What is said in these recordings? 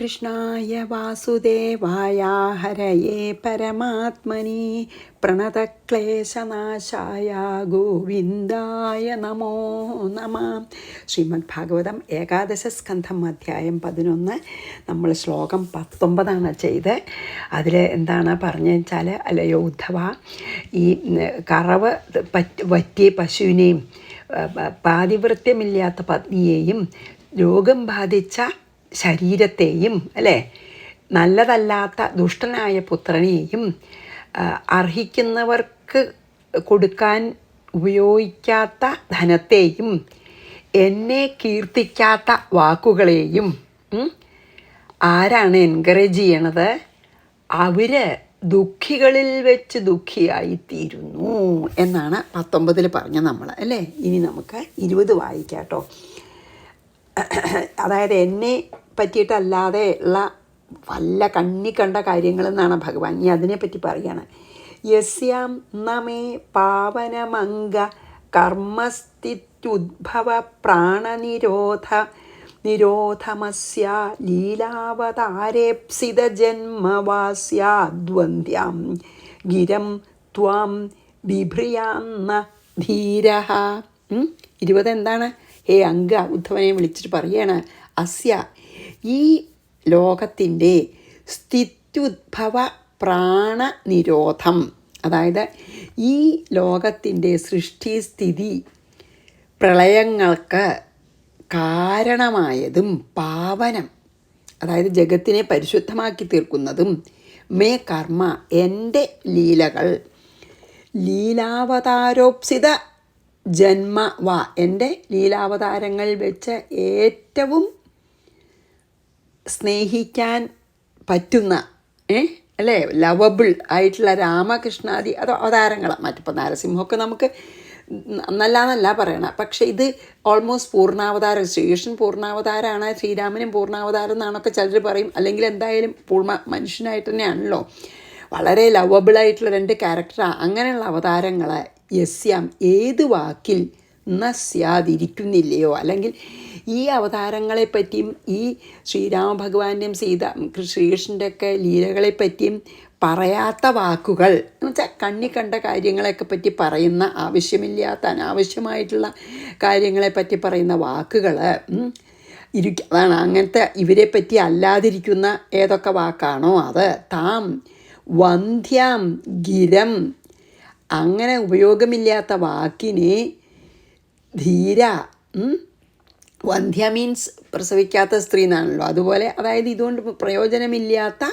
കൃഷ്ണായ വാസുദേവായ ഹരയേ പരമാത്മനി പ്രണതക്ലേശനാശായ ഗോവിന്ദായ നമോ നമഃ. ശ്രീമദ് ഭാഗവതം ഏകാദശ സ്കന്ധം അധ്യായം 11. നമ്മൾ ശ്ലോകം 19 ചെയ്ത്. അതിൽ എന്താണ് പറഞ്ഞു വെച്ചാൽ, അല്ലയോ ഉദ്ധവ, ഈ കറവ് വറ്റിയ പശുവിനെയും പാതിവൃത്യമില്ലാത്ത പത്നിയെയും രോഗം ബാധിച്ച ശരീരത്തെയും അല്ലേ, നല്ലതല്ലാത്ത ദുഷ്ടനായ പുത്രനെയും അർഹിക്കുന്നവർക്ക് കൊടുക്കാൻ ഉപയോഗിക്കാത്ത ധനത്തെയും എന്നെ കീർത്തിക്കാത്ത വാക്കുകളെയും ആരാണ് എൻകറേജ് ചെയ്യണത്? അവർ ദുഃഖികളിൽ വെച്ച് ദുഃഖിയായിത്തീരുന്നു എന്നാണ് 19 പറഞ്ഞ നമ്മൾ അല്ലേ. ഇനി നമുക്ക് 20 വായിക്കാം കേട്ടോ. അതായത് എന്നെ പറ്റിയിട്ടല്ലാതെ ഉള്ള വല്ല കണ്ണി കണ്ട കാര്യങ്ങളെന്നാണ് ഭഗവാൻ ഈ അതിനെപ്പറ്റി പറയാണ്. യസ്യാം നമേ പാവനമംഗ കർമ്മസ്ഥിത്യുദ്ഭവ നിരോധമസ്യ ലീലാവതാരേപ്സിത ജന്മവാസ്യാദ്വന്ദ്യാം ഗിരം ത്വാം ബിഭ്രിയാന്ന ധീരഃ. 20 എന്താണ്? ഹേ അംഗ, ഉദ്ധവനെ വിളിച്ചിട്ട് പറയാണ്, അസ്യ ഈ ലോകത്തിൻ്റെ സ്ഥിത്യുദ്ഭവ പ്രാണനിരോധം, അതായത് ഈ ലോകത്തിൻ്റെ സൃഷ്ടിസ്ഥിതി പ്രളയങ്ങൾക്ക് കാരണമായതും പാവനം, അതായത് ജഗത്തിനെ പരിശുദ്ധമാക്കി തീർക്കുന്നതും മേ കർമ്മ എൻ്റെ ലീലകൾ, ലീലാവതാരോപ്സിത ജന്മ വാ എൻ്റെ ലീലാവതാരങ്ങൾ വെച്ച് ഏറ്റവും സ്നേഹിക്കാൻ പറ്റുന്ന അല്ലേ, ലവബിൾ ആയിട്ടുള്ള രാമകൃഷ്ണാദി അവതാരങ്ങൾ. മറ്റിപ്പോൾ നരസിംഹമൊക്കെ നമുക്ക് നല്ലതെന്നല്ല പറയണം, പക്ഷേ ഇത് ഓൾമോസ്റ്റ് പൂർണ്ണാവതാരം. ശ്രീകൃഷ്ണൻ പൂർണ്ണാവതാരമാണ്, ശ്രീരാമനും പൂർണ്ണാവതാരം എന്നാണൊക്കെ ചിലർ പറയും. അല്ലെങ്കിൽ എന്തായാലും മനുഷ്യനായിട്ട് തന്നെയാണല്ലോ. വളരെ ലവബിളായിട്ടുള്ള 2 ക്യാരക്ടറാണ്. അങ്ങനെയുള്ള അവതാരങ്ങളെ യസ്യാം ഏത് വാക്കിൽ സ്യാതിരിക്കുന്നില്ലയോ, അല്ലെങ്കിൽ ഈ അവതാരങ്ങളെപ്പറ്റിയും ഈ ശ്രീരാമഭഗവാന്റെയും ശ്രീകൃഷ്ണൻ്റെയൊക്കെ ലീലകളെപ്പറ്റിയും പറയാത്ത വാക്കുകൾ എന്ന് വെച്ചാൽ കണ്ണി കണ്ട കാര്യങ്ങളെയൊക്കെ പറ്റി പറയുന്ന ആവശ്യമില്ലാത്ത അനാവശ്യമായിട്ടുള്ള കാര്യങ്ങളെപ്പറ്റി പറയുന്ന വാക്കുകൾ അതാണ്. അങ്ങനത്തെ ഇവരെ പറ്റി അല്ലാതിരിക്കുന്ന ഏതൊക്കെ വാക്കാണോ അത്. താം വന്ധ്യാം ഗിരം, അങ്ങനെ ഉപയോഗമില്ലാത്ത വാക്കിനെ ധീര, വന്ധ്യ മീൻസ് പ്രസവിക്കാത്ത സ്ത്രീ എന്നാണല്ലോ. അതുപോലെ അതായത് ഇതുകൊണ്ട് പ്രയോജനമില്ലാത്ത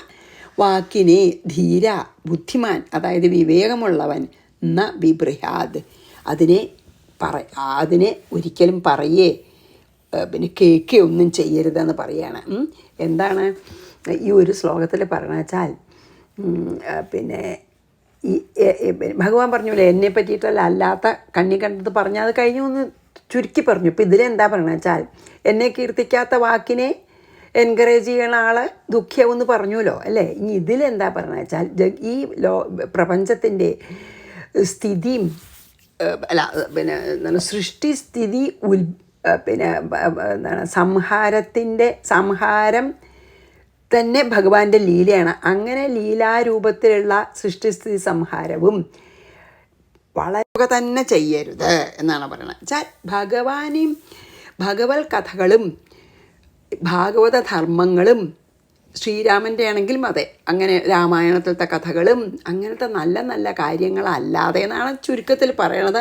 വാക്കിനെ ധീര, ബുദ്ധിമാൻ, അതായത് വിവേകമുള്ളവൻ, ന വിബൃഹാദ്, അതിനെ ഒരിക്കലും പറയേ പിന്നെ കേൾക്കുകയൊന്നും ചെയ്യരുതെന്ന് പറയാണ്. എന്താണ് ഈ ഒരു ശ്ലോകത്തിൽ പറഞ്ഞ വെച്ചാൽ, പിന്നെ ഈ ഭഗവാൻ പറഞ്ഞില്ലേ എന്നെ പറ്റിയിട്ടല്ല അല്ലാത്ത കണ്ണി കണ്ടത് പറഞ്ഞാൽ അത് കഴിഞ്ഞു ഒന്ന് ചുരുക്കി പറഞ്ഞു. ഇപ്പം ഇതിലെന്താ പറയണ വെച്ചാൽ, എന്നെ കീർത്തിക്കാത്ത വാക്കിനെ എൻകറേജ് ചെയ്യണ ആൾ ദുഃഖ്യമെന്ന് പറഞ്ഞല്ലോ അല്ലേ. ഇനി ഇതിലെന്താ പറയണ വെച്ചാൽ, ഈ പ്രപഞ്ചത്തിൻ്റെ സ്ഥിതിയും പിന്നെ എന്താണ് സൃഷ്ടിസ്ഥിതി പിന്നെ എന്താണ് സംഹാരം തന്നെ ഭഗവാന്റെ ലീലയാണ്. അങ്ങനെ ലീലാരൂപത്തിലുള്ള സൃഷ്ടിസ്ഥിതി സംഹാരവും വളരെ തന്നെ ചെയ്യരുത് എന്നാണ് പറയുന്നത്. വെച്ചാൽ ഭഗവത് കഥകളും ഭാഗവത ധർമ്മങ്ങളും ശ്രീരാമൻ്റെ ആണെങ്കിലും അതെ, അങ്ങനെ രാമായണത്തിലത്തെ കഥകളും അങ്ങനത്തെ നല്ല നല്ല കാര്യങ്ങളല്ലാതെ എന്നാണ് ചുരുക്കത്തിൽ പറയണത്.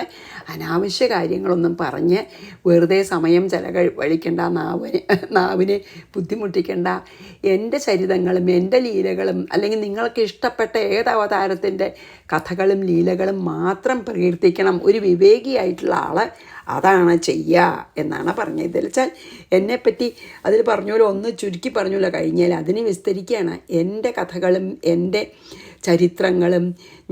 അനാവശ്യ കാര്യങ്ങളൊന്നും പറഞ്ഞ് വെറുതെ സമയം ചെലവഴിക്കേണ്ട, നാവിനെ ബുദ്ധിമുട്ടിക്കേണ്ട. എൻ്റെ ചരിതങ്ങളും എൻ്റെ ലീലകളും അല്ലെങ്കിൽ നിങ്ങൾക്ക് ഇഷ്ടപ്പെട്ട ഏത് അവതാരത്തിൻ്റെ കഥകളും ലീലകളും മാത്രം പ്രകീർത്തിക്കണം. ഒരു വിവേകിയായിട്ടുള്ള ആൾ അതാണ് ചെയ്യുക എന്നാണ് പറഞ്ഞത്. ഇതിൽ വെച്ചാൽ എന്നെപ്പറ്റി അതിൽ പറഞ്ഞോലോ ഒന്ന് ചുരുക്കി പറഞ്ഞോലോ കഴിഞ്ഞാൽ അതിനെ വിസ്തരിക്കുകയാണ്. എൻ്റെ കഥകളും എൻ്റെ ചരിത്രങ്ങളും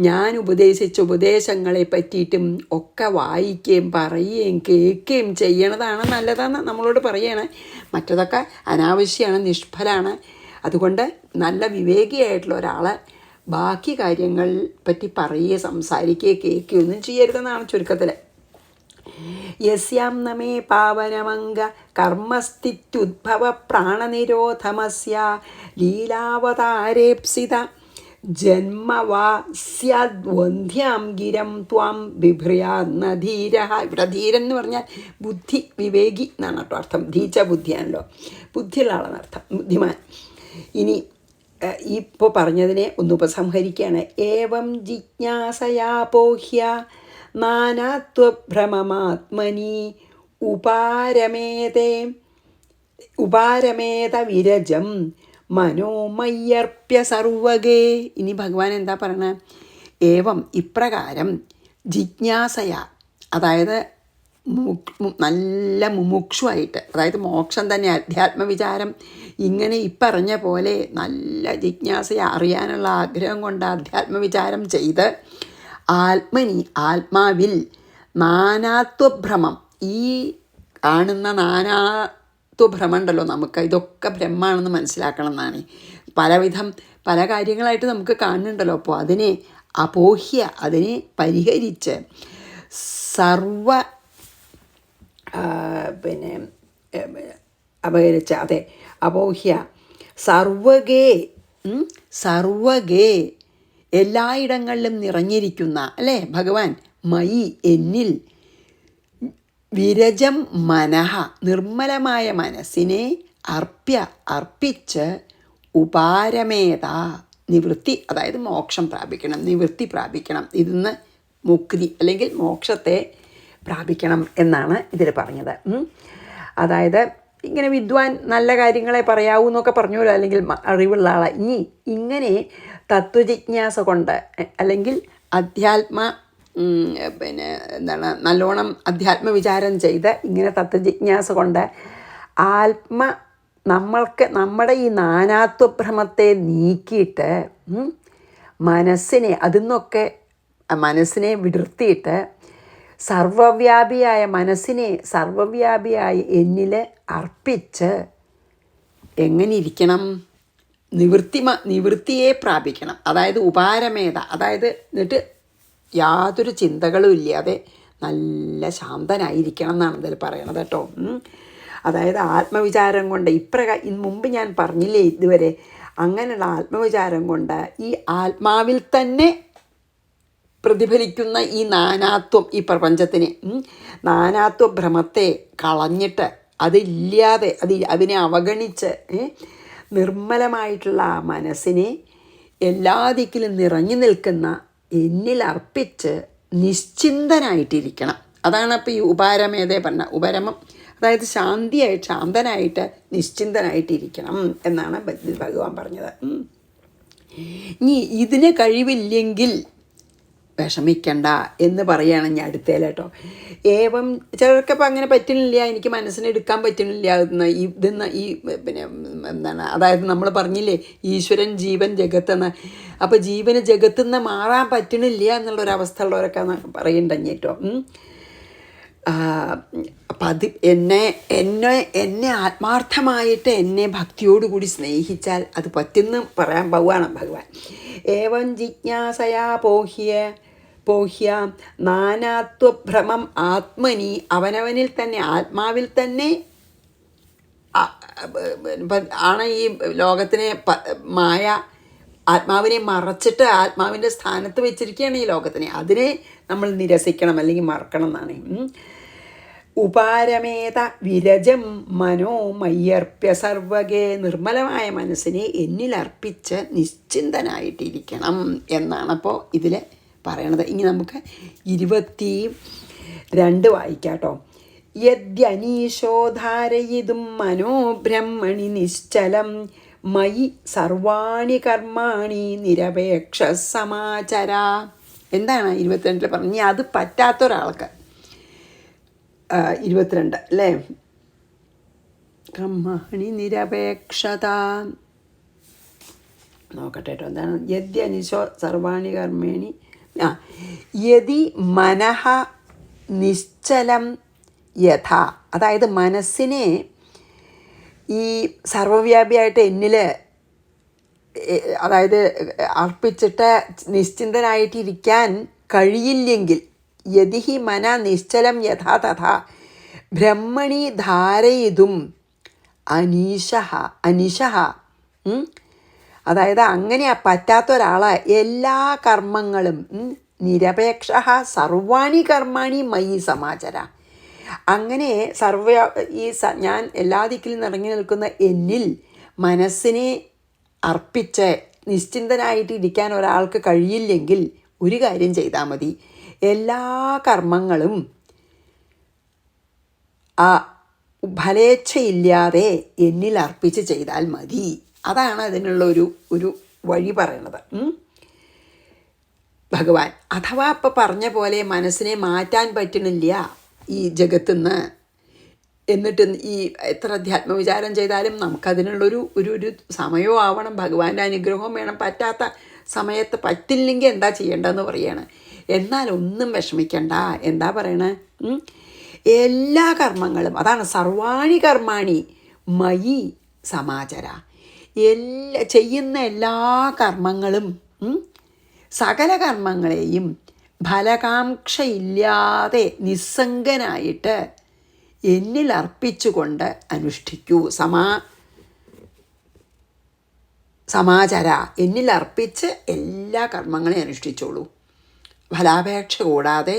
ഞാൻ ഉപദേശിച്ച ഉപദേശങ്ങളെ പറ്റിയിട്ടും ഒക്കെ വായിക്കുകയും പറയുകയും കേൾക്കുകയും ചെയ്യണതാണ് നല്ലതെന്ന് നമ്മളോട് പറയണേ. മറ്റതൊക്കെ അനാവശ്യമാണ്, നിഷ്ഫലമാണ്. അതുകൊണ്ട് നല്ല വിവേകിയായിട്ടുള്ള ഒരാൾ ബാക്കി കാര്യങ്ങൾ പറ്റി പറയുകയോ സംസാരിക്കുകയോ കേൾക്കുകയൊന്നും ചെയ്യരുതെന്നാണ് ചുരുക്കത്തിൽ. യസ്യാം നമേ പാവനമംഗ കർമ്മസ്ഥിത്യുദ്ഭവ പ്രാണനിരോധമസ്യ ലീലാവതാരേപ്സിത ജന്മവാ സ്യാദ്വന്ധ്യാം ഗിരം ത്വാം ബിഭ്രയാന്ന ധീര. ഇവിടെ ധീരൻ എന്ന് പറഞ്ഞാൽ ബുദ്ധി, വിവേകി എന്നാണ് കേട്ടോ അർത്ഥം. ധീച്ച ബുദ്ധിയാണല്ലോ, ബുദ്ധിയുള്ള ആളെന്നർത്ഥം, ബുദ്ധിമാൻ. ഇനി ഇപ്പോൾ പറഞ്ഞതിനെ ഒന്ന് ഉപസംഹരിക്കുകയാണ്. ഏവം ജിജ്ഞാസയാപോഹ്യ നാനാത്വഭ്രമമാത്മനി ഉപാരമേത വിരജം മനോമയ്യർപ്യ സർവഗേ. ഇനി ഭഗവാൻ എന്താ പറയണ? ഏവം ഇപ്രകാരം ജിജ്ഞാസയ, അതായത് നല്ല മുമുക്ഷുവായിട്ട്, അതായത് മോക്ഷം തന്നെ, അധ്യാത്മവിചാരം ഇങ്ങനെ ഇപ്പറഞ്ഞ പോലെ നല്ല ജിജ്ഞാസയ, അറിയാനുള്ള ആഗ്രഹം കൊണ്ട് അധ്യാത്മവിചാരം ചെയ്ത് ആത്മനി ആത്മാവിൽ നാനാത്വഭ്രമം, ഈ കാണുന്ന നാനാത്വഭ്രമം ഉണ്ടല്ലോ, നമുക്ക് ഇതൊക്കെ ബ്രഹ്മാണെന്ന് മനസ്സിലാക്കണം എന്നാണ്. പലവിധം പല കാര്യങ്ങളായിട്ട് നമുക്ക് കാണുന്നുണ്ടല്ലോ. അപ്പോൾ അതിനെ അപോഹ്യ, അതിനെ പരിഹരിച്ച് സർവ അപഹരിച്ച, അതെ, അപോഹ്യ സർവഗേ, സർവഗേ എല്ലായിടങ്ങളിലും നിറഞ്ഞിരിക്കുന്ന, അല്ലേ ഭഗവാൻ, മയി എന്നിൽ, വിരജം മനഃ നിർമ്മലമായ മനസ്സിനെ, അർപ്പിച്ച് ഉപാരമേത നിവൃത്തി, അതായത് മോക്ഷം പ്രാപിക്കണം, നിവൃത്തി പ്രാപിക്കണം, ഇതിന്ന് മുക്തി അല്ലെങ്കിൽ മോക്ഷത്തെ പ്രാപിക്കണം എന്നാണ് ഇതിൽ പറഞ്ഞത്. അതായത് ഇങ്ങനെ വിദ്വാൻ നല്ല കാര്യങ്ങളെ പറയാവൂ എന്നൊക്കെ പറഞ്ഞല്ലോ, അല്ലെങ്കിൽ അറിവുള്ള ആളെ. ഇനി ഇങ്ങനെ തത്വജിജ്ഞാസ കൊണ്ട് അല്ലെങ്കിൽ നല്ലോണം അധ്യാത്മവിചാരം ചെയ്ത് ഇങ്ങനെ തത്വജിജ്ഞാസ കൊണ്ട് നമ്മുടെ ഈ നാനാത്വഭ്രമത്തെ നീക്കിയിട്ട് മനസ്സിനെ വിടർത്തിയിട്ട് സർവവ്യാപിയായ മനസ്സിനെ സർവവ്യാപിയായ എന്നിൽ അർപ്പിച്ച് എങ്ങനെ ഇരിക്കണം? നിവൃത്തിയെ പ്രാപിക്കണം. അതായത് ഉപാരമേത, അതായത് എന്നിട്ട് യാതൊരു ചിന്തകളും ഇല്ലാതെ നല്ല ശാന്തനായിരിക്കണം എന്നാണ് ഇതിൽ പറയണത് കേട്ടോ. അതായത് ആത്മവിചാരം കൊണ്ട് മുമ്പ് ഞാൻ പറഞ്ഞില്ലേ ഇതുവരെ, അങ്ങനെയുള്ള ആത്മവിചാരം കൊണ്ട് ഈ ആത്മാവിൽ തന്നെ പ്രതിഫലിക്കുന്ന ഈ നാനാത്വം, ഈ പ്രപഞ്ചത്തിന് നാനാത്വ ഭ്രമത്തെ കളഞ്ഞിട്ട് അതില്ലാതെ അതിനെ അവഗണിച്ച് നിർമ്മലമായിട്ടുള്ള ആ മനസ്സിനെ എല്ലാ ദിക്കിലും നിറഞ്ഞു നിൽക്കുന്ന എന്നിൽ അർപ്പിച്ച് നിശ്ചിന്തനായിട്ടിരിക്കണം. അതാണ് അപ്പോൾ ഈ ഉപാരമേതേ പറഞ്ഞ ഉപരമം, അതായത് ശാന്തനായിട്ട് നിശ്ചിന്തനായിട്ടിരിക്കണം എന്നാണ് ഭഗവാൻ പറഞ്ഞത്. ഇനി ഇതിന് കഴിവില്ലെങ്കിൽ വിഷമിക്കണ്ട എന്ന് പറയുകയാണ് ഞാൻ അടുത്തേലേട്ടോ. ഏവം ചിലർക്കപ്പോൾ അങ്ങനെ പറ്റുന്നില്ല, എനിക്ക് മനസ്സിനെടുക്കാൻ പറ്റുന്നില്ല അതായത് നമ്മൾ പറഞ്ഞില്ലേ ഈശ്വരൻ ജീവൻ ജഗത്തെന്ന്. അപ്പോൾ ജീവന് ജഗത്തുനിന്ന് മാറാൻ പറ്റണില്ല എന്നുള്ളൊരവസ്ഥ ഉള്ളവരൊക്കെ പറയുന്നുണ്ടെങ്കിൽ കേട്ടോ. അപ്പം എന്നെ ആത്മാർത്ഥമായിട്ട് എന്നെ ഭക്തിയോടുകൂടി സ്നേഹിച്ചാൽ അത് പറ്റുമെന്ന് പറയാൻ പോവുകയാണ് ഭഗവാൻ. ഏവം ജിജ്ഞാസയാ പോഹ്യ നാനാത്വഭ്രമം ആത്മനി, അവനവനിൽ തന്നെ ആത്മാവിൽ തന്നെ ആണ് ഈ ലോകത്തിനെ മായ ആത്മാവിനെ മറച്ചിട്ട് ആത്മാവിൻ്റെ സ്ഥാനത്ത് വെച്ചിരിക്കുകയാണ് ഈ ലോകത്തിനെ. അതിനെ നമ്മൾ നിരസിക്കണം അല്ലെങ്കിൽ മറക്കണം എന്നാണ്. ഉപാരമേത വിരജം മനോമയ്യർപ്യ സർവകേ, നിർമ്മലമായ മനസ്സിനെ എന്നിലർപ്പിച്ച് നിശ്ചിന്തനായിട്ടിരിക്കണം എന്നാണ് അപ്പോൾ ഇതിൽ പറയണത്. ഇനി നമുക്ക് 22 വായിക്കാം കേട്ടോ. യദ്യനീശോധാരയിതും മനോബ്രഹ്മണി നിശ്ചലം മയി സർവാണി കർമാണി നിരപേക്ഷ സമാചര. എന്താണ് 22 പറഞ്ഞ് അത് പറ്റാത്ത ഒരാൾക്ക് 22 അല്ലേ? കർമാണി നിരപേക്ഷത നോക്കട്ടെ കേട്ടോ. എന്താണ് യദ്യനീശോ സർവാണി കർമ്മേണി യതി മനഃ നിശ്ചലം യഥ, അതായത് മനസ്സിനെ ഈ സർവവ്യാപിയായിട്ട് എന്നിൽ അതായത് അർപ്പിച്ചിട്ട് നിശ്ചിന്തനായിട്ടിരിക്കാൻ കഴിയില്ലെങ്കിൽ യതി ഹി മന നിശ്ചലം യഥാ തഥാ ബ്രഹ്മണി ധാരയിതും അനിശഃ. അതായത് അങ്ങനെ പറ്റാത്ത ഒരാളെ എല്ലാ കർമ്മങ്ങളും നിരപേക്ഷ സർവാണി കർമാണി മയി സമാചര. അങ്ങനെ ഞാൻ എല്ലാ ദിക്കിലും നിറങ്ങി നിൽക്കുന്ന എന്നിൽ മനസ്സിനെ അർപ്പിച്ച് നിശ്ചിന്തനായിട്ട് ഇരിക്കാൻ ഒരാൾക്ക് കഴിയില്ലെങ്കിൽ ഒരു കാര്യം ചെയ്താൽ മതി. എല്ലാ കർമ്മങ്ങളും ആ ഫലേച്ഛയില്ലാതെ എന്നിൽ അർപ്പിച്ച് ചെയ്താൽ മതി. അതാണ് അതിനുള്ള ഒരു വഴി പറയണത് ഭഗവാൻ. അഥവാ ഇപ്പം പറഞ്ഞ പോലെ മനസ്സിനെ മാറ്റാൻ പറ്റണില്ല ഈ ജഗത്തുനിന്ന്, എന്നിട്ട് ഈ എത്ര അധ്യാത്മവിചാരം ചെയ്താലും നമുക്കതിനുള്ളൊരു ഒരു സമയവും ആവണം, ഭഗവാന്റെ അനുഗ്രഹവും വേണം. പറ്റാത്ത സമയത്ത് പറ്റില്ലെങ്കിൽ എന്താ ചെയ്യേണ്ടതെന്ന് പറയാണ്. എന്നാൽ ഒന്നും വിഷമിക്കണ്ട. എന്താ പറയണേ? എല്ലാ കർമ്മങ്ങളും, അതാണ് സർവാണി കർമാണി മയി സമാചര. ചെയ്യുന്ന എല്ലാ കർമ്മങ്ങളും സകല കർമ്മങ്ങളെയും ഫലകാംക്ഷയില്ലാതെ നിസ്സംഗനായിട്ട് എന്നിൽ അർപ്പിച്ചുകൊണ്ട് അനുഷ്ഠിക്കൂ. സമാചര, എന്നിൽ അർപ്പിച്ച് എല്ലാ കർമ്മങ്ങളെയും അനുഷ്ഠിച്ചോളൂ. ഫലാപേക്ഷ കൂടാതെ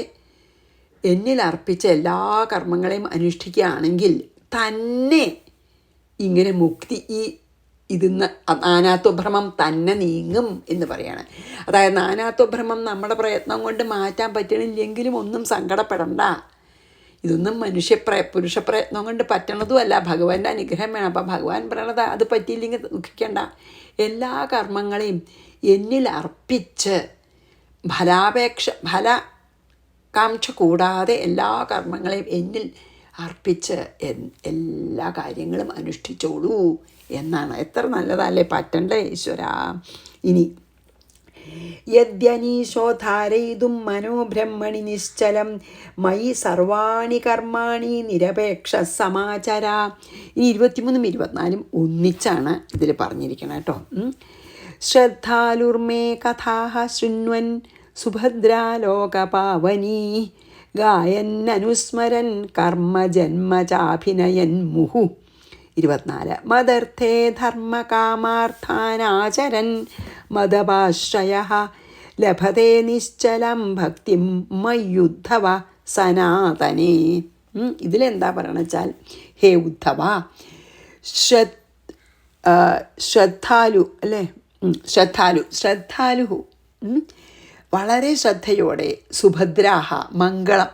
എന്നിൽ അർപ്പിച്ച് എല്ലാ കർമ്മങ്ങളെയും അനുഷ്ഠിക്കുകയാണെങ്കിൽ തന്നെ ഇങ്ങനെ മുക്തി, ഇതിന്ന് നാനാത്വഭ്രമം തന്നെ നീങ്ങും എന്ന് പറയാണ്. അതായത് നാനാത്വഭ്രമം നമ്മുടെ പ്രയത്നം കൊണ്ട് മാറ്റാൻ പറ്റണില്ലെങ്കിലും ഒന്നും സങ്കടപ്പെടണ്ട. ഇതൊന്നും പുരുഷപ്രയത്നം കൊണ്ട് പറ്റണതുമല്ല, ഭഗവാന്റെ അനുഗ്രഹം വേണം. അപ്പം ഭഗവാൻ പറയണത് അത് പറ്റിയില്ലെങ്കിൽ ദുഃഖിക്കേണ്ട. എല്ലാ കർമ്മങ്ങളെയും എന്നിൽ അർപ്പിച്ച് ഫലകാംക്ഷ കൂടാതെ എല്ലാ കർമ്മങ്ങളെയും എന്നിൽ അർപ്പിച്ച് എല്ലാ കാര്യങ്ങളും അനുഷ്ഠിച്ചോളൂ എന്നാണ്. എത്ര നല്ലതല്ലേ? പറ്റണ്ടേ ഈശ്വര. ഇനി യദ്യനീശോ ധാരയിതും മനോബ്രഹ്മണി നിശ്ചലം മയി സർവാണി കർമാണി നിരപേക്ഷ സമാചര. ഇനി 23 24 ഒന്നിച്ചാണ് ഇതിൽ പറഞ്ഞിരിക്കണം കേട്ടോ. ശ്രദ്ധാലുർമേ കഥാഹ ശൃണ്വൻ സുഭദ്രാലോകപാവനീ ഗായന്നനുസ്മരൻ കർമ്മജന്മചാഭിനയൻ മുഹു. 24 മദർത്ഥേ ധർമ്മകാമാർത്ഥാനാചരൻ മദപാശ്രയഃ ലഭതേ നിശ്ചലം ഭക്തിം മയ്യുദ്ധവ സനാതനേ. ഇതിലെന്താ പറയണ വെച്ചാൽ, ഹേ ഉദ്ധവ, ശ്രദ്ധാലു അല്ലേ, ശ്രദ്ധാലു വളരെ ശ്രദ്ധയോടെ സുഭദ്രാഹ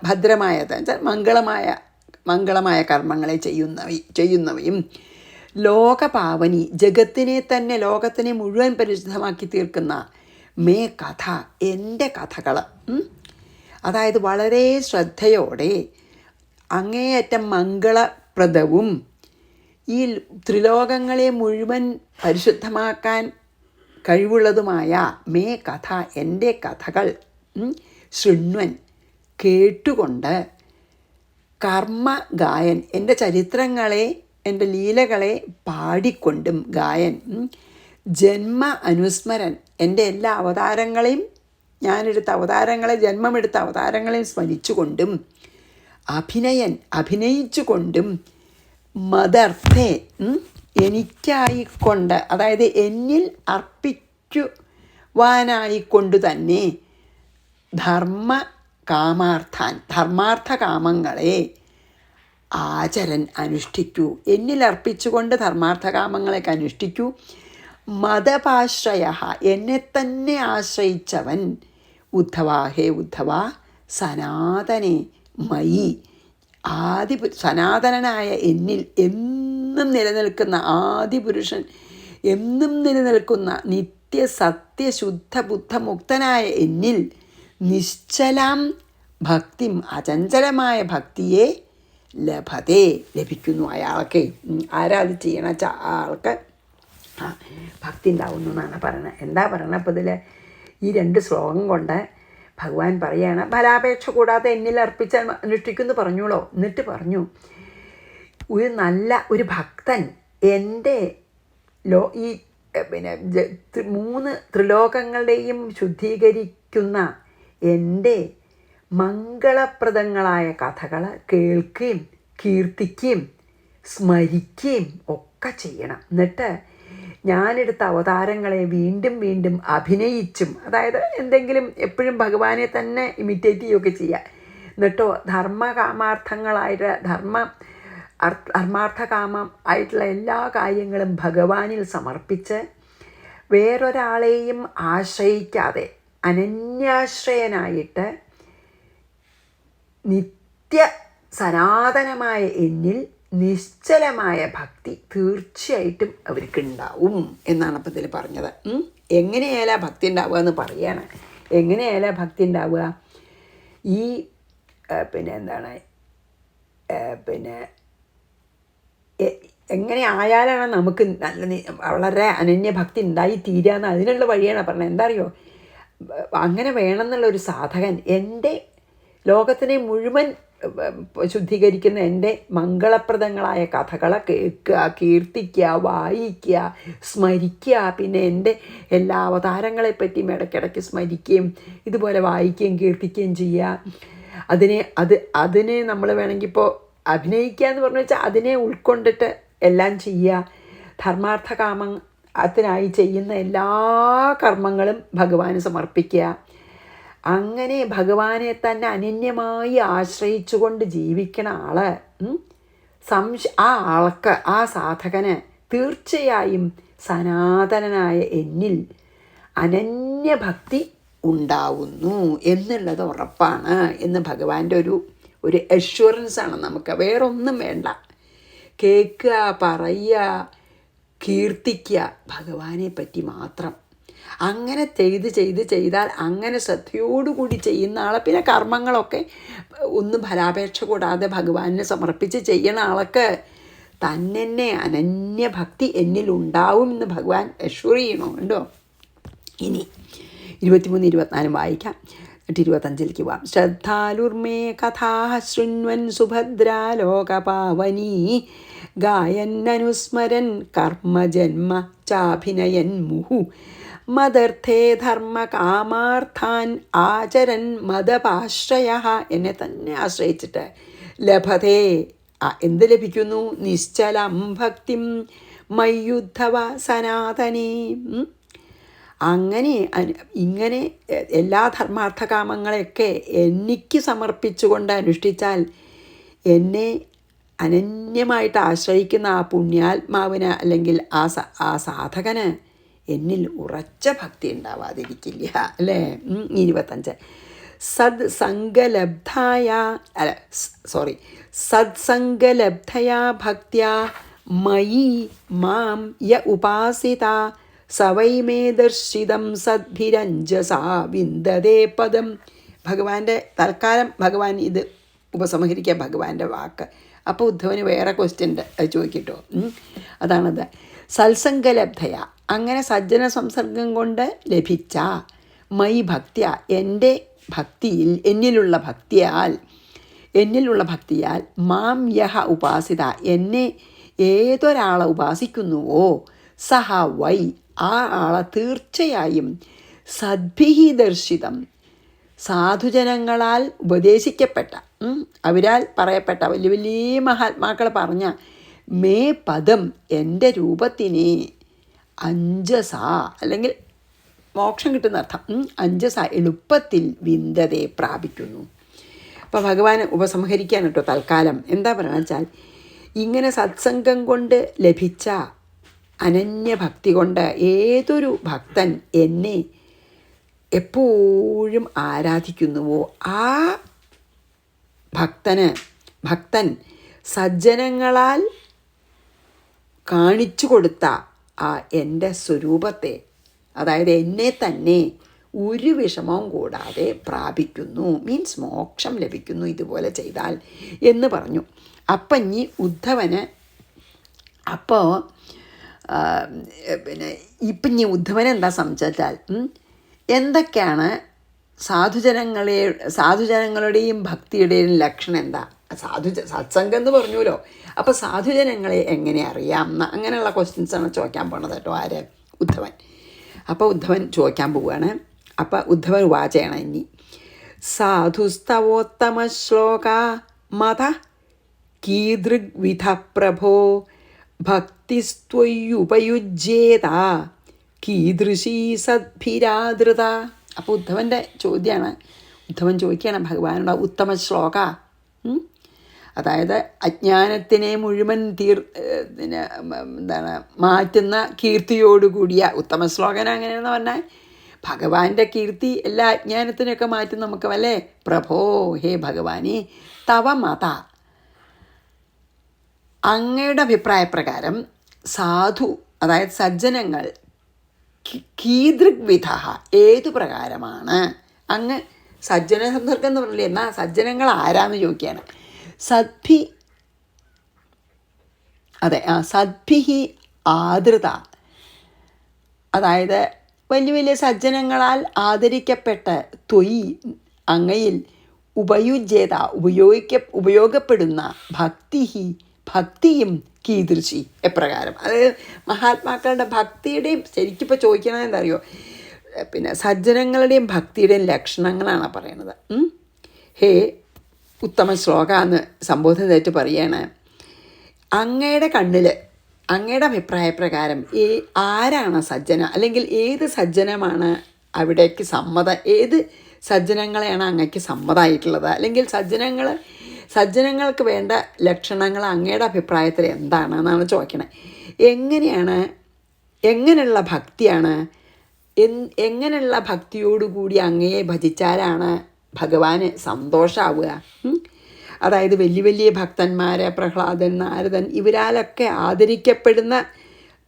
ഭദ്രമായത് മംഗളമായ കർമ്മങ്ങളെ ചെയ്യുന്നവയും ലോകപാവനി ലോകത്തിനെ മുഴുവൻ പരിശുദ്ധമാക്കി തീർക്കുന്ന മേ കഥ, എൻ്റെ കഥകൾ. അതായത് വളരെ ശ്രദ്ധയോടെ അങ്ങേയറ്റം മംഗളപ്രദവും ഈ ത്രിലോകങ്ങളെ മുഴുവൻ പരിശുദ്ധമാക്കാൻ കഴിവുള്ളതുമായ മേ കഥ, എൻ്റെ കഥകൾ ശൃണ്വൻ കേട്ടുകൊണ്ട് കർമ്മ ഗായൻ, എൻ്റെ ചരിത്രങ്ങളെ എൻ്റെ ലീലകളെ പാടിക്കൊണ്ടും ഗായൻ ജന്മ അനുസ്മരൻ, എൻ്റെ എല്ലാ അവതാരങ്ങളെയും ജന്മമെടുത്ത അവതാരങ്ങളെയും സ്മരിച്ചുകൊണ്ടും അഭിനയിച്ചുകൊണ്ടും മദർത്ഥേ എനിക്കായിക്കൊണ്ട്, അതായത് എന്നിൽ അർപ്പിക്കുവാനായിക്കൊണ്ട് തന്നെ ധർമാർത്ഥ കാമങ്ങളെ ആചരൻ അനുഷ്ഠിക്കൂ. എന്നിൽ അർപ്പിച്ചുകൊണ്ട് ധർമാർത്ഥ കാമങ്ങളെയൊക്കെ അനുഷ്ഠിക്കൂ. മദപാശ്രയ, എന്നെ തന്നെ ആശ്രയിച്ചവൻ ഉദ്ധവ, ഹേ ഉദ്ധവ, സനാതനെ മയി, സനാതനനായ എന്നിൽ എന്നും നിലനിൽക്കുന്ന ആദിപുരുഷൻ, എന്നും നിലനിൽക്കുന്ന നിത്യ സത്യ ശുദ്ധ ബുദ്ധ മുക്തനായ എന്നിൽ നിശ്ചലാം ഭക്തിം, അചഞ്ചലമായ ഭക്തിയെ ലഭിക്കുന്നു. അയാൾക്ക് ആരാത് ചെയ്യണ ആൾക്ക് ഭക്തി ഉണ്ടാവുന്നു എന്നാണ് പറയുന്നത്. എന്താ പറയുന്നത്? അപ്പോൾ ഇതിൽ ഈ 2 ശ്ലോകം കൊണ്ട് ഭഗവാൻ പറയുകയാണ്, ഫലാപേക്ഷ കൂടാതെ എന്നിൽ അർപ്പിച്ച അനുഷ്ഠിക്കുമെന്ന് പറഞ്ഞോളൂ. എന്നിട്ട് പറഞ്ഞു, ഒരു നല്ല ഒരു ഭക്തൻ എൻ്റെ ഈ 3 ത്രിലോകങ്ങളുടെയും ശുദ്ധീകരിക്കുന്ന എൻ്റെ മംഗളപ്രദങ്ങളായ കഥകൾ കേൾക്കുകയും കീർത്തിക്കുകയും സ്മരിക്കുകയും ഒക്കെ ചെയ്യണം. എന്നിട്ട് ഞാനെടുത്ത അവതാരങ്ങളെ വീണ്ടും വീണ്ടും അഭിനയിച്ചും, അതായത് എന്തെങ്കിലും എപ്പോഴും ഭഗവാനെ തന്നെ ഇമിറ്റേറ്റ് ചെയ്യുകയൊക്കെ ചെയ്യുക. എന്നിട്ടോ ധർമ്മകാമാർത്ഥങ്ങളായിട്ട് ധർമാർത്ഥകാമം ആയിട്ടുള്ള എല്ലാ കാര്യങ്ങളും ഭഗവാനിൽ സമർപ്പിച്ച് വേറൊരാളെയും ആശ്രയിക്കാതെ അനന്യാശ്രയനായിട്ട് നിത്യ സനാതനമായ എന്നിൽ നിശ്ചലമായ ഭക്തി തീർച്ചയായിട്ടും അവർക്കുണ്ടാവും എന്നാണ് അപ്പം ഇതിൽ പറഞ്ഞത്. എങ്ങനെയായാലും ഭക്തി ഉണ്ടാവുക എന്ന് പറയുകയാണ്. എങ്ങനെയായാലും ഭക്തി ഉണ്ടാവുക, ഈ എങ്ങനെ ആയാലാണ് നമുക്ക് വളരെ അനന്യഭക്തി ഉണ്ടായി തീരാന്ന് അതിനുള്ള വഴിയാണ് പറഞ്ഞത്. എന്താ അറിയോ, അങ്ങനെ വേണമെന്നുള്ളൊരു സാധകൻ എൻ്റെ ലോകത്തിനെ മുഴുവൻ ശുദ്ധീകരിക്കുന്ന എൻ്റെ മംഗളപ്രദങ്ങളായ കഥകളെ കേൾക്കുക, കീർത്തിക്കുക, വായിക്കുക, സ്മരിക്കുക. പിന്നെ എൻ്റെ എല്ലാ അവതാരങ്ങളെപ്പറ്റിയും ഇടയ്ക്കിടയ്ക്ക് സ്മരിക്കുകയും ഇതുപോലെ വായിക്കുകയും കീർത്തിക്കുകയും ചെയ്യുക. അതിനെ നമ്മൾ വേണമെങ്കിൽ ഇപ്പോൾ അഭിനയിക്കുക എന്ന് പറഞ്ഞു വെച്ചാൽ അതിനെ ഉൾക്കൊണ്ടിട്ട് എല്ലാം ചെയ്യുക. ധർമാർത്ഥകാമത്തിനായി ചെയ്യുന്ന എല്ലാ കർമ്മങ്ങളും ഭഗവാന് സമർപ്പിക്കുക. അങ്ങനെ ഭഗവാനെ തന്നെ അനന്യമായി ആശ്രയിച്ചുകൊണ്ട് ജീവിക്കണ ആള് ആ ആൾക്ക്, ആ സാധകന് തീർച്ചയായും സനാതനനായ എന്നിൽ അനന്യഭക്തി ഉണ്ടാവുന്നു എന്നുള്ളത് ഉറപ്പാണ് എന്ന് ഭഗവാന്റെ ഒരു അഷ്വറൻസാണ്. നമുക്ക് വേറൊന്നും വേണ്ട. കേൾക്കുക, പറയുക, കീർത്തിക്കുക ഭഗവാനെ പറ്റി മാത്രം. അങ്ങനെ ചെയ്താൽ അങ്ങനെ ശ്രദ്ധയോടുകൂടി ചെയ്യുന്ന ആളെ, പിന്നെ കർമ്മങ്ങളൊക്കെ ഒന്നും ഫലാപേക്ഷ കൂടാതെ ഭഗവാനെ സമർപ്പിച്ച് ചെയ്യണ ആൾക്ക് തന്നെ അനന്യഭക്തി എന്നിലുണ്ടാവും എന്ന് ഭഗവാൻ അഷ്വർ ചെയ്യണോ കണ്ടോ. ഇനി 23, 24 വായിക്കാം. 25 പോവാം. ശ്രദ്ധാലുർമേ കഥാ ശൃണ്വൻ സുഭദ്രാലോകപാവനീ ഗായന്നനുസ്മരൻ കർമ്മജന്മ ചാഭിനയൻ മുഹു മദർത്ഥേ ധർമ്മകാമാർത്ഥാൻ ആചരൻ മദപാശ്രയ. എന്നെ തന്നെ ആശ്രയിച്ചിട്ട് ലഭതേ എന്ത് ലഭിക്കുന്നു? നിശ്ചലം ഭക്തിം മയ്യുദ്ധവ സനാതനേ. ഇങ്ങനെ എല്ലാ ധർമാർത്ഥകാമങ്ങളെയൊക്കെ എനിക്ക് സമർപ്പിച്ചുകൊണ്ട് അനുഷ്ഠിച്ചാൽ എന്നെ അനന്യമായിട്ട് ആശ്രയിക്കുന്ന ആ പുണ്യാത്മാവിന് അല്ലെങ്കിൽ ആ സാധകന് എന്നിൽ ഉറച്ച ഭക്തി ഉണ്ടാവാതിരിക്കില്ല അല്ലേ. 25 സത്സംഗലബ്ധയാ ഭക്ത്യാ മയി മാം യ ഉപാസിത സവൈ മേ ദർശിതം സദ്ഭിരഞ്ജസാ വിന്ദതേ പദം. ഭഗവാന്റെ തൽക്കാലം ഭഗവാൻ ഇത് ഉപസംഹരിക്കുക ഭഗവാന്റെ വാക്ക്. അപ്പോൾ ഉദ്ധവന് വേറെ ക്വസ്റ്റ്യൻ ചോദിക്കട്ടോ. അതാണത്. സത്സംഗലബ്ധയ, അങ്ങനെ സജ്ജന സംസർഗം കൊണ്ട് ലഭിച്ച മൈ ഭക്തിയ, എൻ്റെ ഭക്തിയിൽ എന്നിലുള്ള ഭക്തിയാൽ മാം യഹ ഉപാസിത, എന്നെ ഏതൊരാളെ ഉപാസിക്കുന്നുവോ സഹ വൈ, ആ ആളെ തീർച്ചയായും സദ്ഭിഹി ദർശിതം, സാധുജനങ്ങളാൽ ഉപദേശിക്കപ്പെട്ട, അവരാൽ പറയപ്പെട്ട വലിയ വലിയ മഹാത്മാക്കൾ പറഞ്ഞ മേ പദം, എൻ്റെ രൂപത്തിനെ അഞ്ജസ, അല്ലെങ്കിൽ മോക്ഷം കിട്ടുന്ന അർത്ഥം, അഞ്ജസ എളുപ്പത്തിൽ വിന്ദതയെ പ്രാപിക്കുന്നു. അപ്പോൾ ഭഗവാൻ ഉപസംഹരിക്കാൻ കേട്ടോ തൽക്കാലം. എന്താ പറയുക വെച്ചാൽ, ഇങ്ങനെ സത്സംഗം കൊണ്ട് ലഭിച്ച അനന്യഭക്തി കൊണ്ട് ഏതൊരു ഭക്തൻ എന്നെ എപ്പോഴും ആരാധിക്കുന്നുവോ ആ ഭക്തൻ സജ്ജനങ്ങളാൽ കാണിച്ചു കൊടുത്ത ആ എൻ്റെ സ്വരൂപത്തെ, അതായത് എന്നെ തന്നെ ഒരു വിഷമവും കൂടാതെ പ്രാപിക്കുന്നു, മീൻസ് മോക്ഷം ലഭിക്കുന്നു ഇതുപോലെ ചെയ്താൽ എന്ന് പറഞ്ഞു. അപ്പം ഇനി ഉദ്ധവന് ഉദ്ധവൻ എന്താ സംസാരിച്ചാൽ, എന്തൊക്കെയാണ് സാധുജനങ്ങളുടെയും ഭക്തിയുടെയും ലക്ഷണം എന്താ? സത്സംഗം എന്ന് പറഞ്ഞുല്ലോ. അപ്പോൾ സാധുജനങ്ങളെ എങ്ങനെ അറിയാം അങ്ങനെയുള്ള ക്വസ്റ്റ്യൻസാണ് ചോദിക്കാൻ പോണത് കേട്ടോ. ആര്? ഉദ്ധവൻ. അപ്പോൾ ഉദ്ധവൻ ചോദിക്കാൻ പോവുകയാണ്. അപ്പോൾ ഉദ്ധവൻ വാചയാണ് ഇനി സാധുസ്തവോത്തമശ്ലോക മത കീദൃഗ്വിധ പ്രഭോ ഭക്തിസ്ത്വയ്യുപയുജ്യേത കീദൃശീ സദ്ഭിരാദൃത. അപ്പോൾ ഉദ്ധവൻ്റെ ചോദ്യമാണ്. ഉദ്ധവൻ ചോദിക്കുകയാണ് ഭഗവാനോട് ഉത്തമ ശ്ലോക, അതായത് അജ്ഞാനത്തിനെ മുഴുവൻ മാറ്റുന്ന കീർത്തിയോടുകൂടിയ ഉത്തമ ശ്ലോകന. അങ്ങനെയെന്ന് പറഞ്ഞാൽ ഭഗവാന്റെ കീർത്തി എല്ലാ അജ്ഞാനത്തിനൊക്കെ മാറ്റും നമുക്ക്, അല്ലേ? പ്രഭോ, ഹേ ഭഗവാനെ, തവ മത, അങ്ങയുടെ അഭിപ്രായപ്രകാരം സാധു, അതായത് സജ്ജനങ്ങൾ, കീദൃഗ്വിധ, ഏതു പ്രകാരമാണ് അങ്ങ് സജ്ജന സന്ദർഭം എന്ന് പറഞ്ഞില്ലേ? എന്നാൽ സജ്ജനങ്ങൾ ആരാന്ന് ചോദിക്കുകയാണ്. സദ്ഭി, അതെ, സദ്ഭിഹി ആദൃത, അതായത് വലിയ വലിയ സജ്ജനങ്ങളാൽ ആദരിക്കപ്പെട്ട ത്വയി, അങ്ങയിൽ ഉപയുജ്യേത, ഉപയോഗപ്പെടുന്ന ഭക്തിഹി, ഭക്തിയും കീദൃശി, എപ്രകാരം. അതായത് മഹാത്മാക്കളുടെ ഭക്തിയുടെയും, ശരിക്കിപ്പോൾ ചോദിക്കണത് എന്താ അറിയോ, പിന്നെ സജ്ജനങ്ങളുടെയും ഭക്തിയുടെയും ലക്ഷണങ്ങളാണ് പറയണത്. ഹേ ഉത്തമ ശ്ലോക എന്ന് സംബോധന തെറ്റ് പറയാണ്. അങ്ങയുടെ കണ്ണിൽ, അങ്ങയുടെ അഭിപ്രായപ്രകാരം ആരാണ് സജ്ജന, അല്ലെങ്കിൽ ഏത് സജ്ജനമാണ് അവിടേക്ക് ഏത് സജ്ജനങ്ങളെയാണ് അങ്ങയ്ക്ക് സമ്മതമായിട്ടുള്ളത്, അല്ലെങ്കിൽ സജ്ജനങ്ങൾക്ക് വേണ്ട ലക്ഷണങ്ങൾ അങ്ങയുടെ അഭിപ്രായത്തിൽ എന്താണ് എന്നാണ് ചോദിക്കണേ. എങ്ങനെയുള്ള ഭക്തിയാണ്, എങ്ങനെയുള്ള ഭക്തിയോടുകൂടി അങ്ങയെ ഭജിച്ചാലാണ് ഭഗവാന് സന്തോഷമാവുക? അതായത് വലിയ വലിയ ഭക്തന്മാരെ, പ്രഹ്ലാദൻ, നാരദൻ, ഇവരാലൊക്കെ ആദരിക്കപ്പെടുന്ന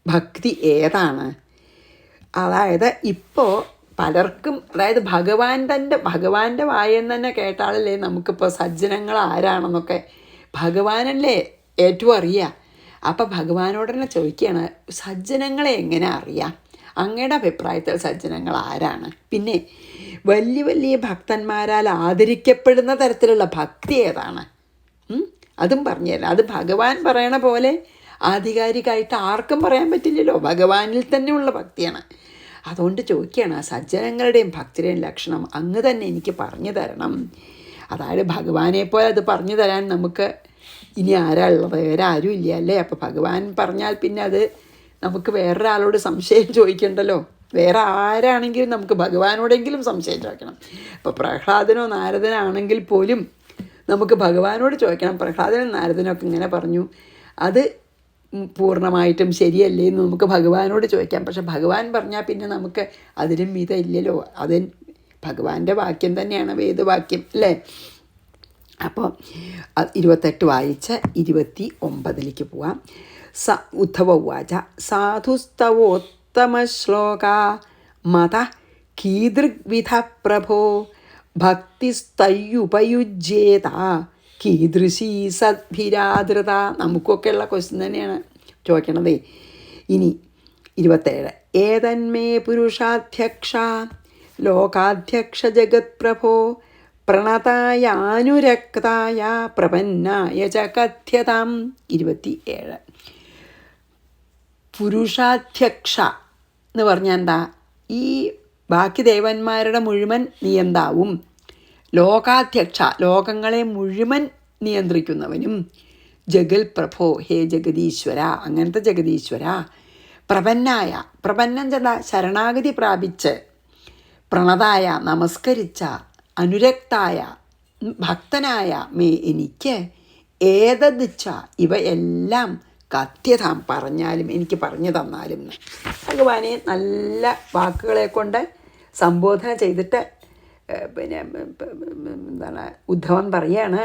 ഭക്തി ഏതാണ്? അതായത് ഇപ്പോൾ പലർക്കും, അതായത് ഭഗവാന്റെ വായെന്ന് തന്നെ കേട്ടാലല്ലേ നമുക്കിപ്പോൾ സജ്ജനങ്ങൾ ആരാണെന്നൊക്കെ ഭഗവാനല്ലേ ഏറ്റവും അറിയുക. അപ്പം ഭഗവാനോട് തന്നെ ചോദിക്കുകയാണ്, സജ്ജനങ്ങളെ എങ്ങനെ അറിയാം? അങ്ങയുടെ അഭിപ്രായത്തിൽ സജ്ജനങ്ങൾ ആരാണ്? പിന്നെ വലിയ വലിയ ഭക്തന്മാരാൽ ആദരിക്കപ്പെടുന്ന തരത്തിലുള്ള ഭക്തി ഏതാണ്? അതും പറഞ്ഞുതരാം. അത് ഭഗവാൻ പറയണ പോലെ ആധികാരികമായിട്ട് ആർക്കും പറയാൻ പറ്റില്ലല്ലോ, ഭഗവാനിൽ തന്നെയുള്ള ഭക്തിയാണ്. അതുകൊണ്ട് ചോദിക്കുകയാണ്, സജ്ജനങ്ങളുടെയും ഭക്തിയുടെയും ലക്ഷണം അങ്ങ് തന്നെ എനിക്ക് പറഞ്ഞു തരണം. അതായത് ഭഗവാനെ പോലെ അത് പറഞ്ഞു തരാൻ നമുക്ക് ഇനി ആരാ ഉള്ളത്? വേറെ ആരും ഇല്ല, അല്ലേ? അപ്പോൾ ഭഗവാൻ പറഞ്ഞാൽ പിന്നെ അത് നമുക്ക് വേറൊരാളോട് സംശയം ചോദിക്കണ്ടല്ലോ. വേറെ ആരാണെങ്കിലും നമുക്ക് ഭഗവാനോടെങ്കിലും സംശയം ചോദിക്കണം. ഇപ്പോൾ പ്രഹ്ലാദനോ നാരദനാണെങ്കിൽ പോലും നമുക്ക് ഭഗവാനോട് ചോദിക്കണം. പ്രഹ്ലാദനും നാരദനൊക്കെ ഇങ്ങനെ പറഞ്ഞു, അത് പൂർണ്ണമായിട്ടും ശരിയല്ലേ എന്ന് നമുക്ക് ഭഗവാനോട് ചോദിക്കാം. പക്ഷെ ഭഗവാൻ പറഞ്ഞാൽ പിന്നെ നമുക്ക് അതിലും മീതം ഇല്ലല്ലോ. അത് ഭഗവാന്റെ വാക്യം തന്നെയാണ്, വേദവാക്യം, അല്ലേ? അപ്പോൾ 28 വായിച്ച് 29 പോവാം. ഉദ്ധവ ഉവാച സാധുസ്തവോത്തമശ്ലോക മത കീദൃഗ്വിധ പ്രഭോ ഭക്തിസ്തയ്യുപയുജ്യേത കീദൃശീ സദ്ഭിരാദൃത. നമുക്കൊക്കെ ഉള്ള ക്വസ്റ്റ്യൻ തന്നെയാണ് ചോദിക്കണതേ. ഇനി 27 ഏതന്മേ പുരുഷാധ്യക്ഷ ലോകാധ്യക്ഷ ജഗത്പ്രഭോ പ്രണതായ അനുരക്തായ പ്രപന്നായ ച കഥ്യതാം. 27 പുരുഷാധ്യക്ഷ എന്ന് പറഞ്ഞാൽ എന്താ? ഈ ബാക്കി ദേവന്മാരുടെ മുഴുവൻ നിയന്താവും, ലോകാധ്യക്ഷ ലോകങ്ങളെ മുഴുവൻ നിയന്ത്രിക്കുന്നവനും, ജഗൽ പ്രഭോ ഹേ ജഗദീശ്വര, അങ്ങനത്തെ ജഗദീശ്വര, പ്രപന്നായ, പ്രപന്നം ചെന്ന ശരണാഗതി പ്രാപിച്ച്, പ്രണതായ നമസ്കരിച്ച, അനുരക്തായ ഭക്തനായ മേ എനിക്ക്, ഏതദിച്ഛ ഇവയെല്ലാം കഥ്യതാം പറഞ്ഞാലും, എനിക്ക് പറഞ്ഞു തന്നാലും. ഭഗവാനെ നല്ല വാക്കുകളെ കൊണ്ട് സംബോധന ചെയ്തിട്ട് പിന്നെ ഉദ്ധവൻ പറയാണ്.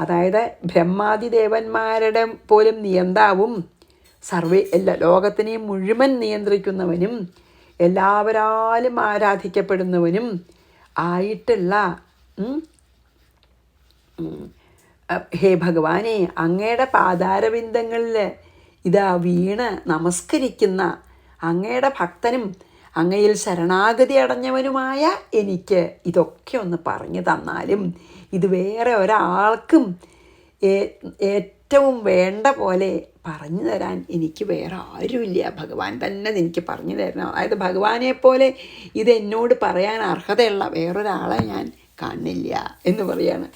അതായത് ബ്രഹ്മാദി ദേവന്മാരുടെ പോലും നിയന്താവും, എല്ലാ ലോകത്തിനെയും മുഴുവൻ നിയന്ത്രിക്കുന്നവനും, എല്ലാവരാലും ആരാധിക്കപ്പെടുന്നവനും ആയിട്ടുള്ള ഹേ ഭഗവാനെ, അങ്ങയുടെ പാതാരവിന്ദങ്ങളിൽ ഇതാ വീണ് നമസ്കരിക്കുന്ന അങ്ങയുടെ ഭക്തനും അങ്ങയിൽ ശരണാഗതി അടഞ്ഞവനുമായ എനിക്ക് ഇതൊക്കെ ഒന്ന് പറഞ്ഞു തന്നാലും, ഇത് വേറെ ഒരാൾക്കും ഏറ്റവും വേണ്ട പോലെ പറഞ്ഞു തരാൻ എനിക്ക് വേറെ ആരുമില്ല, ഭഗവാൻ തന്നെ എനിക്ക് പറഞ്ഞു തരണം. അതായത് ഭഗവാനെ പോലെ ഇത് എന്നോട് പറയാൻ അർഹതയുള്ള വേറൊരാളെ ഞാൻ കാണില്ല എന്ന് പറയാണ്.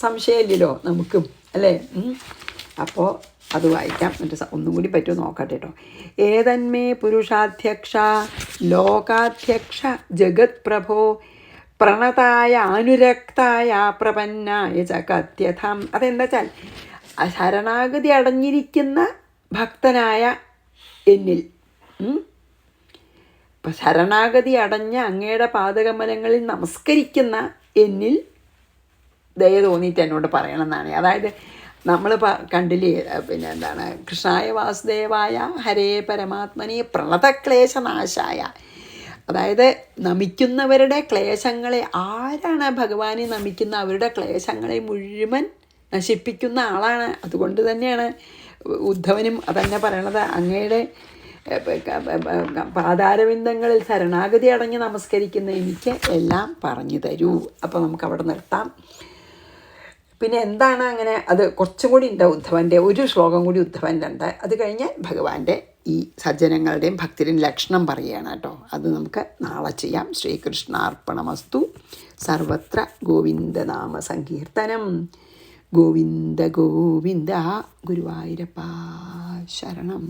സംശയമില്ലല്ലോ നമുക്കും അല്ലേ? അപ്പോൾ അത് വായിക്കാം. എന്നിട്ട് ഒന്നും കൂടി പറ്റുമോ നോക്കട്ടെ കേട്ടോ. ഏതന്മേ പുരുഷാധ്യക്ഷ ലോകാധ്യക്ഷ ജഗത് പ്രഭോ പ്രണതായ അനുരക്തായ പ്രപന്നായ ജഗത്യഥാം. അതെന്താ വെച്ചാൽ ശരണാഗതി അടഞ്ഞിരിക്കുന്ന ഭക്തനായ എന്നിൽ, ഇപ്പം ശരണാഗതി അടഞ്ഞ അങ്ങയുടെ പാദകമലങ്ങളിൽ നമസ്കരിക്കുന്ന എന്നിൽ ദയ തോന്നിയിട്ട് എന്നോട് പറയണമെന്നാണ്. അതായത് നമ്മൾ കണ്ടില്ലേ, പിന്നെ എന്താണ്, കൃഷ്ണായ വാസുദേവായ ഹരേ പരമാത്മനെ പ്രണതക്ലേശനാശായ. അതായത് നമിക്കുന്നവരുടെ ക്ലേശങ്ങളെ, ആരാണ് ഭഗവാനെ നമിക്കുന്ന അവരുടെ ക്ലേശങ്ങളെ മുഴുവൻ നശിപ്പിക്കുന്ന ആളാണ്. അതുകൊണ്ട് തന്നെയാണ് ഉദ്ധവനും അതന്നെ പറയണത്, അങ്ങയുടെ പാതാരവിന്ദങ്ങളിൽ ശരണാഗതി അടഞ്ഞ് നമസ്കരിക്കുന്ന എനിക്ക് എല്ലാം പറഞ്ഞു തരൂ. അപ്പോൾ നമുക്കവിടെ നിർത്താം. പിന്നെ എന്താണ് അങ്ങനെ, അത് കുറച്ചും കൂടി ഉണ്ട് ഉദ്ധവൻ്റെ, ഒരു ശ്ലോകം കൂടി ഉദ്ധവൻ്റെ ഉണ്ട്. അത് കഴിഞ്ഞ് ഭഗവാന്റെ ഈ സജ്ജനങ്ങളുടെയും ഭക്തരുടെയും ലക്ഷണം പറയുകയാണ് കേട്ടോ. അത് നമുക്ക് നാളെ ചെയ്യാം. ശ്രീകൃഷ്ണാർപ്പണമസ്തു. സർവത്ര ഗോവിന്ദനാമ സങ്കീർത്തനം. ഗോവിന്ദ ഗോവിന്ദ. ഗുരുവായൂരപ്പ ശരണം.